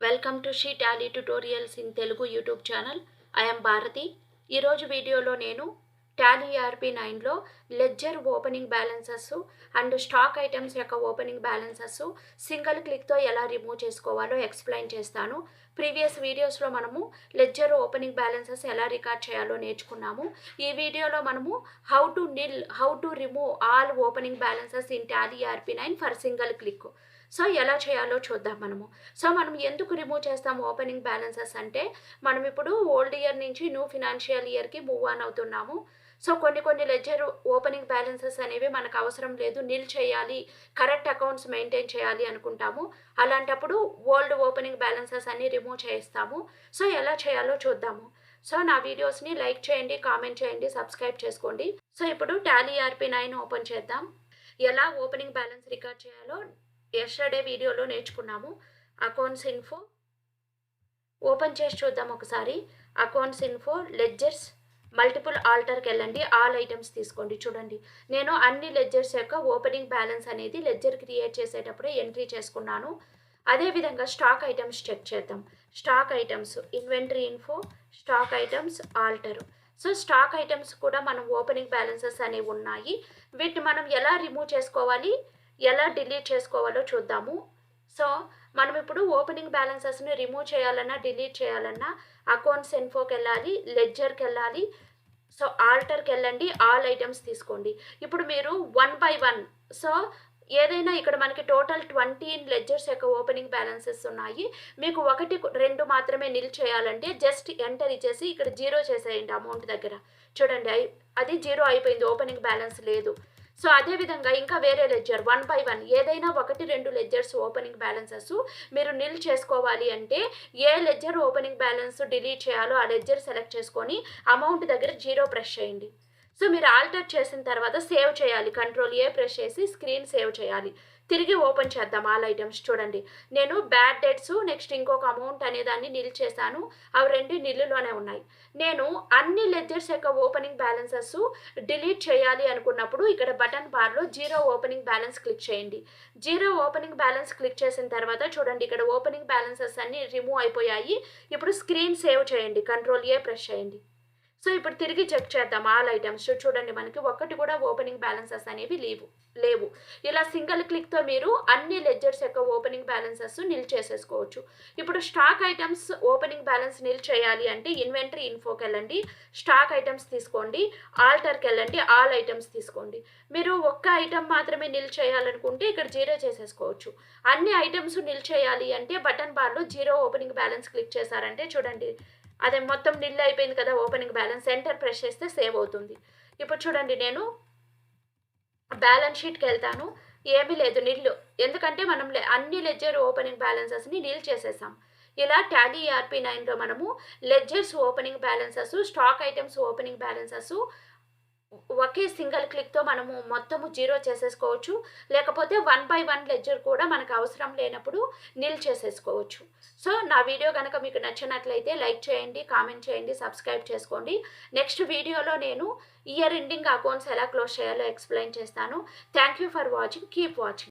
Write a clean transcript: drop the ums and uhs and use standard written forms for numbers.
Welcome to she Tally tutorials in Telugu YouTube channel. I'm Bharathi. ఈరోజు వీడియోలో నేను టాలీ ERP 9లో ledger opening balances and stock items యొక్క opening balances single క్లిక్తో ఎలా రిమూవ్ చేసుకోవాలో ఎక్స్ప్లెయిన్ చేస్తాను. ప్రీవియస్ వీడియోస్లో మనము లెడ్జర్ ఓపెనింగ్ బ్యాలెన్సెస్ ఎలా రికార్డ్ చేయాలో నేర్చుకున్నాము. ఈ వీడియోలో మనము how to remove all opening balances in Tally ERP 9 for single click. So ఎలా చేయాలో చూద్దాం మనము. సో మనం ఎందుకు రిమూవ్ చేస్తాం ఓపెనింగ్ బ్యాలెన్సెస్ అంటే, మనం ఇప్పుడు ఓల్డ్ ఇయర్ నుంచి న్యూ ఫినాన్షియల్ ఇయర్కి మూవ్ ఆన్ అవుతున్నాము. సో కొన్ని లెడ్జర్ ఓపెనింగ్ బ్యాలెన్సెస్ అనేవి మనకు అవసరం లేదు, నిల్ చేయాలి, కరెక్ట్ అకౌంట్స్ మెయింటైన్ చేయాలి అనుకుంటాము. అలాంటప్పుడు ఓల్డ్ ఓపెనింగ్ బ్యాలెన్సెస్ అన్ని రిమూవ్ చేస్తాము. సో ఎలా చేయాలో చూద్దాము. సో నా వీడియోస్ని లైక్ చేయండి, కామెంట్ చేయండి, సబ్స్క్రైబ్ చేసుకోండి. సో ఇప్పుడు టాలీ ERP 9 ఓపెన్ చేద్దాం. ఎలా ఓపెనింగ్ బ్యాలెన్స్ రికార్డ్ చేయాలో ఎస్టర్డే వీడియోలో నేర్చుకున్నాము. అకౌంట్స్ ఇన్ఫో ఓపెన్ చేసి చూద్దాం ఒకసారి. అకౌంట్స్ ఇన్ఫో లెడ్జర్స్ మల్టిపుల్ ఆల్టర్కి వెళ్ళండి, ఆల్ ఐటమ్స్ తీసుకోండి. చూడండి, నేను అన్ని లెడ్జర్స్ యొక్క ఓపెనింగ్ బ్యాలెన్స్ అనేది లెడ్జర్ క్రియేట్ చేసేటప్పుడే ఎంట్రీ చేసుకున్నాను. అదేవిధంగా స్టాక్ ఐటమ్స్ చెక్ చేద్దాం. Stock items inventory info stock items alter. So stock items కూడా మనం ఓపెనింగ్ బ్యాలెన్సెస్ అనేవి ఉన్నాయి. వీటిని మనం ఎలా రిమూవ్ చేసుకోవాలి, ఎలా డిలీట్ చేసుకోవాలో చూద్దాము. సో మనం ఇప్పుడు ఓపెనింగ్ బ్యాలెన్సెస్ని రిమూవ్ చేయాలన్నా డిలీట్ చేయాలన్నా అకౌంట్స్ ఇన్ఫోకి వెళ్ళాలి, లెడ్జర్కి వెళ్ళాలి, సో ఆల్టర్కి వెళ్ళండి, ఆల్ ఐటమ్స్ తీసుకోండి. ఇప్పుడు మీరు 1 by 1, సో ఏదైనా ఇక్కడ మనకి టోటల్ 20 లెడ్జర్స్ యొక్క ఓపెనింగ్ బ్యాలెన్సెస్ ఉన్నాయి. మీకు 1, 2 మాత్రమే నిల్ చేయాలంటే జస్ట్ ఎంటర్ ఇచ్చేసి ఇక్కడ 0 చేసేయండి అమౌంట్ దగ్గర. చూడండి, అది 0 అయిపోయింది, ఓపెనింగ్ బ్యాలెన్స్ లేదు. సో అదేవిధంగా ఇంకా వేరే లెడ్జర్ 1 by 1 ఏదైనా 1, 2 లెడ్జర్స్ ఓపెనింగ్ బ్యాలెన్సెస్ మీరు నిల్ చేసుకోవాలి అంటే ఏ లెడ్జర్ ఓపెనింగ్ బ్యాలెన్స్ డిలీట్ చేయాలో ఆ లెడ్జర్ సెలెక్ట్ చేసుకొని అమౌంట్ దగ్గర 0 ప్రెస్ చేయండి. సో మీరు ఆల్టర్ చేసిన తర్వాత సేవ్ చేయాలి, Ctrl+A ప్రెస్ చేసి స్క్రీన్ సేవ్ చేయాలి. తిరిగి ఓపెన్ చేద్దాం ఆల్ ఐటమ్స్. చూడండి, నేను బ్యాడ్ డెట్స్ నెక్స్ట్ ఇంకొక అమౌంట్ అనేదాన్ని నిల్ చేశాను, అవి 2 నిల్లులోనే ఉన్నాయి. నేను అన్ని లెడ్జర్స్ యొక్క ఓపెనింగ్ బ్యాలెన్సెస్ డిలీట్ చేయాలి అనుకున్నప్పుడు ఇక్కడ బటన్ బార్లో 0 ఓపెనింగ్ బ్యాలెన్స్ క్లిక్ చేయండి. 0 ఓపెనింగ్ బ్యాలెన్స్ క్లిక్ చేసిన తర్వాత చూడండి, ఇక్కడ ఓపెనింగ్ బ్యాలెన్సెస్ అన్ని రిమూవ్ అయిపోయాయి. ఇప్పుడు స్క్రీన్ సేవ్ చేయండి, Ctrl+A ప్రెస్ చేయండి. సో ఇప్పుడు తిరిగి చెక్ చేద్దాం ఆల్ ఐటమ్స్. చూడండి, మనకి 1 కూడా ఓపెనింగ్ బ్యాలెన్సెస్ అనేవి లేవు. ఇలా సింగిల్ క్లిక్తో మీరు అన్ని లెడ్జర్స్ యొక్క ఓపెనింగ్ బ్యాలెన్సెస్ నిల్ చేసేసుకోవచ్చు. ఇప్పుడు stock items opening balance nil చేయాలి అంటే ఇన్వెంటరీ ఇన్ఫోకి వెళ్ళండి, స్టాక్ ఐటమ్స్ తీసుకోండి, ఆల్టర్కి వెళ్ళండి, ఆల్ ఐటమ్స్ తీసుకోండి. మీరు ఒక్క ఐటమ్ మాత్రమే నిల్ చేయాలనుకుంటే ఇక్కడ 0 చేసేసుకోవచ్చు. అన్ని ఐటమ్స్ నిల్ చేయాలి అంటే బటన్ బార్లో 0 ఓపెనింగ్ బ్యాలెన్స్ క్లిక్ చేశారంటే చూడండి, అదే మొత్తం నిల్ అయిపోయింది కదా ఓపెనింగ్ బ్యాలెన్స్. ఎంటర్ ప్రెస్ చేస్తే సేవ్ అవుతుంది. ఇప్పుడు చూడండి, నేను బ్యాలెన్స్ షీట్కి వెళ్తాను, ఏమీ లేదు, నిల్లు. ఎందుకంటే మనం అన్ని లెడ్జర్ ఓపెనింగ్ బ్యాలెన్సెస్ని నిల్ చేసేసాం. ఇలా టాలీ ERP 9లో మనము ledgers opening balances, stock items opening balances ఒకే సింగిల్ క్లిక్తో మనము మొత్తము 0 చేసేసుకోవచ్చు. లేకపోతే 1 by 1 లెడ్జర్ కూడా మనకు అవసరం లేనప్పుడు నిల్ చేసేసుకోవచ్చు. సో నా వీడియో కనుక మీకు నచ్చినట్లయితే లైక్ చేయండి, కామెంట్ చేయండి, సబ్స్క్రైబ్ చేసుకోండి. నెక్స్ట్ వీడియోలో నేను ఇయర్ ఎండింగ్ అకౌంట్స్ ఎలా క్లోజ్ చేయాలో ఎక్స్ప్లెయిన్ చేస్తాను. Thank you for watching. Keep watching.